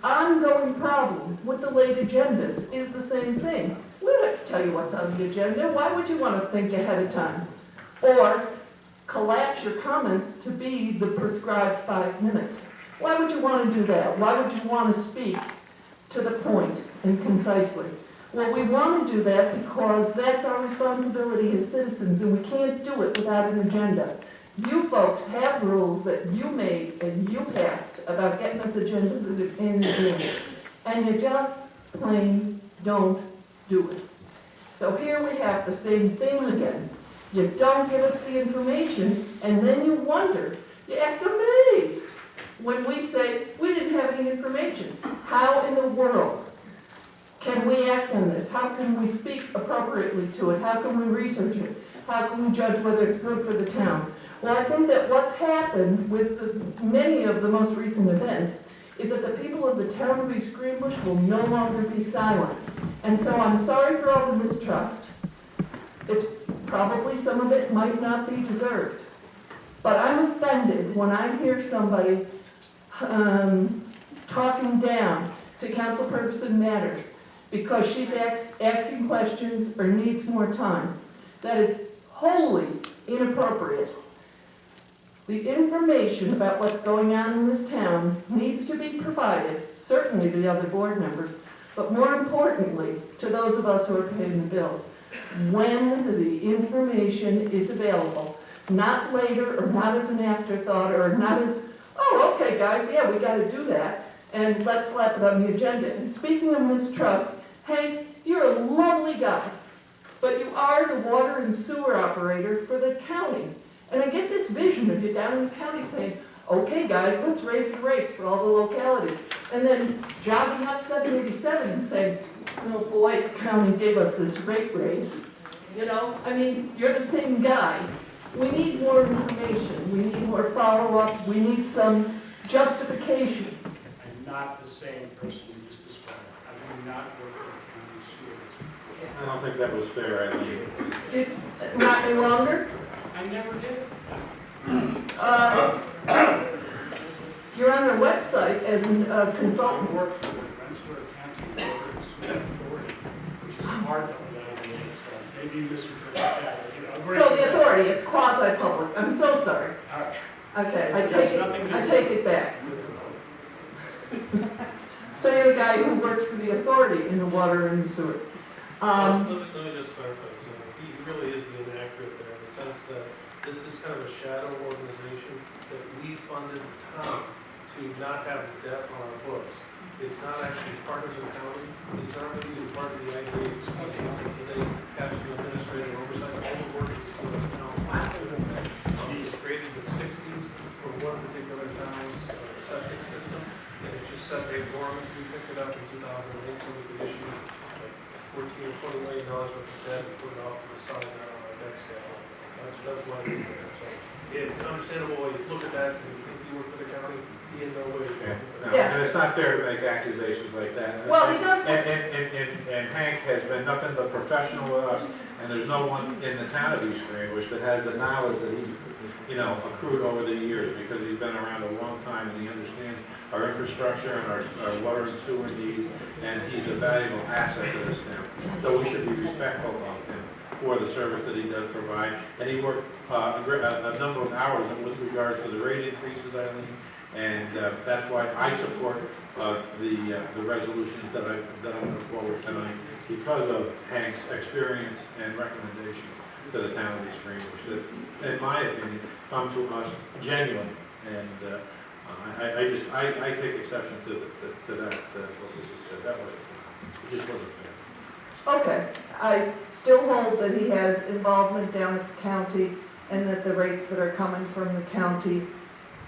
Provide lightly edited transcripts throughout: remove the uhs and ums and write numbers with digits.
ongoing problem with the late agendas is the same thing. We don't have to tell you what's on the agenda. Why would you want to think ahead of time? Or collapse your comments to be the prescribed 5 minutes. Why would you want to do that? Why would you want to speak to the point and concisely? Well, we want to do that because that's our responsibility as citizens, and we can't do it without an agenda. You folks have rules that you made and you passed about getting us agendas in advance, and you just plain don't do it. So here we have the same thing again. You don't give us the information, and then you wonder, you act amazed when we say we didn't have any information. How in the world can we act on this? How can we speak appropriately to it? How can we research it? How can we judge whether it's good for the town? Well, I think that what's happened with many of the most recent events is that the people of the town of East Greenbush will no longer be silent. And so I'm sorry for all the mistrust. It's probably some of it might not be deserved. But I'm offended when I hear somebody talking down to Councilperson Matters because she's asking questions or needs more time. That is wholly inappropriate. The information about what's going on in this town needs to be provided, certainly to the other board members, but more importantly, to those of us who are paying the bills, when the information is available, not later or not as an afterthought or not as, oh, okay, guys, yeah, we got to do that, and let's slap it on the agenda. And speaking of mistrust, Hank, you're a lovely guy, but you are the water and sewer operator for the county. And I get this vision of you down in the county saying, okay, guys, let's raise the rates for all the localities. And then jogging up 787 and saying, oh boy, the county gave us this rate raise. You know, I mean, you're the same guy. We need more information. We need more follow-up. We need some justification. I'm not the same person you just described. I do not work for the county sewer. I don't think that was fair, Eileen. Not any longer? I never did. You're on their website as a consultant. I work for the Rensselaer County Water and Sewer Authority, which is part of that. So maybe you misinterpreted that. So the authority, it's quasi-public. I'm so sorry. All right. Okay, It has nothing to I do take it back. So you're the guy who works for the authority in the water and sewer. Let me just clarify, so he really is being accurate there in the sense that this is kind of a shadow organization that we funded the town to not have debt on our books. It's not actually partners in county, it's not really even part of the IDA expenses, and they have some administrative oversight, all the work is for the town. It was created in the 60s for one particular town's septic system, and it just sat there dormant. We picked it up in 2008, so we could issue like $14 or $20 million worth of debt and put it off to the side there on our debt scale. That's why it's there. So it's understandable when you look at that and you think you work for the county, he in no way. No, Yeah. and it's not fair to make accusations like that. Well, he does. And Hank has been nothing but professional with us, and there's no one in the town of East Greenbush that has the knowledge that he, accrued over the years, because he's been around a long time and he understands our infrastructure and our water and sewer needs, and he's a valuable asset to this town. So we should be respectful of him for the service that he does provide. And he worked a number of hours with regards to the rate increases, Eileen, and that's why I support the resolutions that I'm going to forward tonight, because of Hank's experience and recommendation to the town of East Greenbush that, in my opinion, come to us genuine. And I take exception to that, what was said. That wasn't fair. It just wasn't fair. Okay, I still hold that he has involvement down at the county and that the rates that are coming from the county,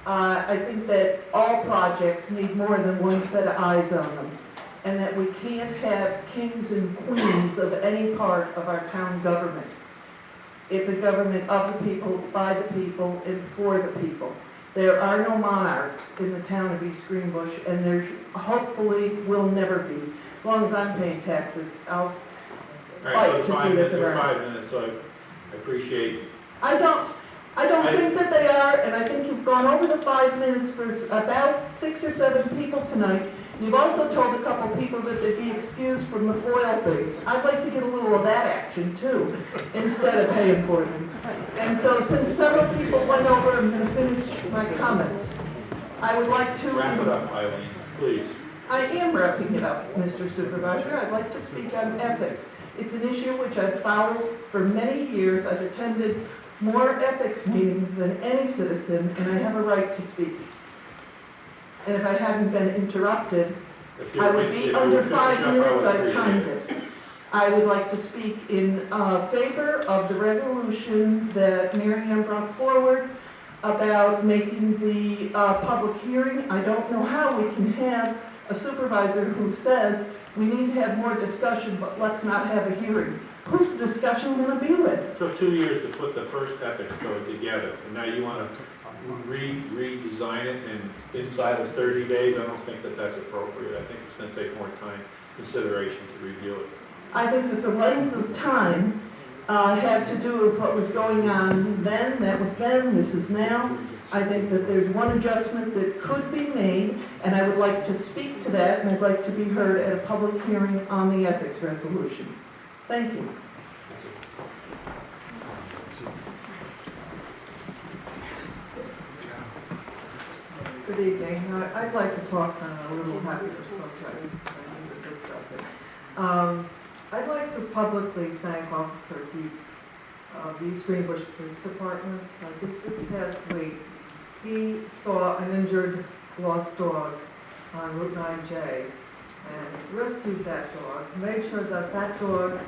I think that all projects need more than one set of eyes on them, and that we can't have kings and queens of any part of our town government. It's a government of the people, by the people, and for the people. There are no monarchs in the town of East Greenbush, and there hopefully will never be. As long as I'm paying taxes, I'll All right, fight so to see that there are. 5 minutes, so I appreciate. I don't think that they are, and I think you've gone over the 5 minutes for about 6 or 7 people tonight, You've also told a couple people that they'd be excused from the foil things. I'd like to get a little of that action too, instead of paying for them. And so since several people went over, I'm going to finish my comments. I would like to... Wrap it up, Eileen, please. I am wrapping it up, Mr. Supervisor. I'd like to speak on ethics. It's an issue which I've followed for many years. I've attended more ethics meetings than any citizen, and I have a right to speak. And if I hadn't been interrupted, If you I would be if you under finish 5 up, I minutes. would I appreciate timed it. it. I would like to speak in favor of the resolution that Mary Ann brought forward about making the public hearing. I don't know how we can have a supervisor who says we need to have more discussion, but let's not have a hearing. Who's the discussion going to be with? It took 2 years to put the first ethics code together, and now you want to redesign it inside of 30 days? I don't think that that's appropriate. I think it's going to take more time, consideration to review it. I think that the length of time had to do with what was going on then, that was then, this is now. I think that there's one adjustment that could be made, and I would like to speak to that, and I'd like to be heard at a public hearing on the ethics resolution. Thank you. Good evening. I'd like to talk on a little happier subject. I need to discuss it. I'd like to publicly thank Officer Dietz of the East Greenbush Police Department. I think this past week, he saw an injured, lost dog on Route 9J and rescued that dog, made sure that that dog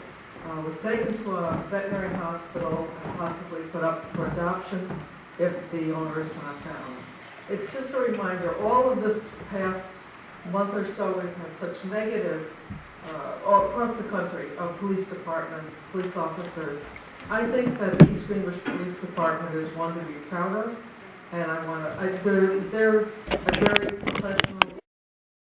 was taken to a veterinary hospital and possibly put up for adoption if the owner is not found. It's just a reminder, all of this past month or so, we've had such negative, all across the country, of police departments, police officers. I think that the East Greenbush Police Department is one to be proud of, and I want to, they're a very professional